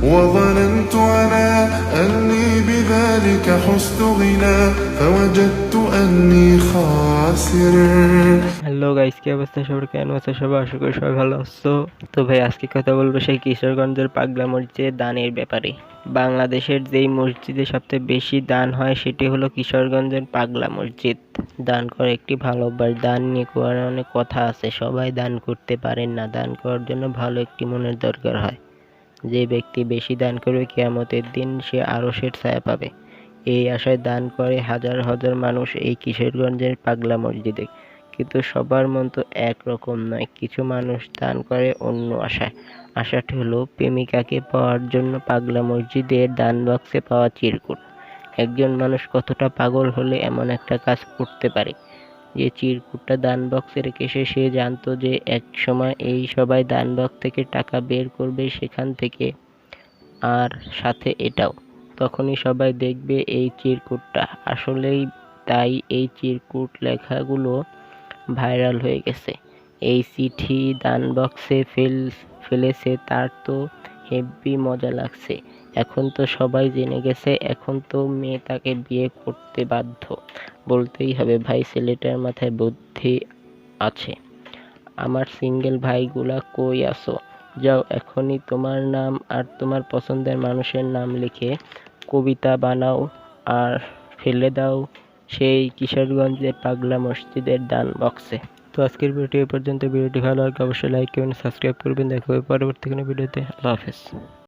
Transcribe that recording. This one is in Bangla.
وظننت أنا أني بذلك حزت غنى فوجدت أني خاسر. হ্যালো গাইস, কি অবস্থা সবার? কেন আছো সবাই? আশা করি সবাই ভালো আছো। তো ভাই, আজকে কথা বলবো সেই কিশোরগঞ্জের পাগলা মসজিদে দানের ব্যাপারে। বাংলাদেশের যেই মসজিদে সবচেয়ে বেশি দান হয় সেটি হলো কিশোরগঞ্জের পাগলা মসজিদ। দান করা একটি ভালো অভ্যাস। দান নিয়ে কোরআনে অনেক কথা আছে। সবাই দান করতে পারেন না। দান করার জন্য ভালো একটি মনের দরকার হয়। যে ব্যক্তি বেশি দান করবে কিয়ামতের দিন সে আরশের ছায়া পাবে। এই আশায় দান করে হাজার হাজার মানুষ এই কিশোরগঞ্জের পাগলা মসজিদে। কিন্তু সবার মন তো একরকম নয়। কিছু মানুষ দান করে অন্য আশায়। আশাটি হলো প্রেমিকাকে পাওয়ার জন্য পাগলা মসজিদের দান বাক্সে পাওয়া চিরকুট। একজন মানুষ কতটা পাগল হলে এমন একটা কাজ করতে পারে যে চিরকুটটা দান বক্সে রেখে সে জানতো যে এক সময় এই সবাই দান বক্স থেকে টাকা বের করবে সেখান থেকে, আর সাথে এটাও। তখনই সবাই দেখবে এই চিরকুটটা। আসলেই তাই এই চিরকুট লেখাগুলো ভাইরাল হয়ে গেছে। এই চিঠি দান বক্সে ফেলেছে তার তো হেব্বি মজা লাগছে। এখন তো সবাই জেনে গেছে, এখন তো মেয়ে তাকে বিয়ে করতে বাধ্য। বলতেই হবে ভাই, ছেলেটার মাথায় বুদ্ধি আছে। আমার সিঙ্গেল ভাইগুলা কই আছো? যাও এখনই তোমার নাম আর তোমার পছন্দের মানুষের নাম লিখে কবিতা বানাও আর ফেলে দাও সেই কিশোরগঞ্জের পাগলা মসজিদের দান বক্সে। তো আজকের ভিডিও এই পর্যন্ত। ভিডিওটি ভালো লাগলে অবশ্যই লাইক করবেন, সাবস্ক্রাইব করবেন। দেখা হবে পরবর্তী কোনো ভিডিওতে। আল্লাহ হাফেজ।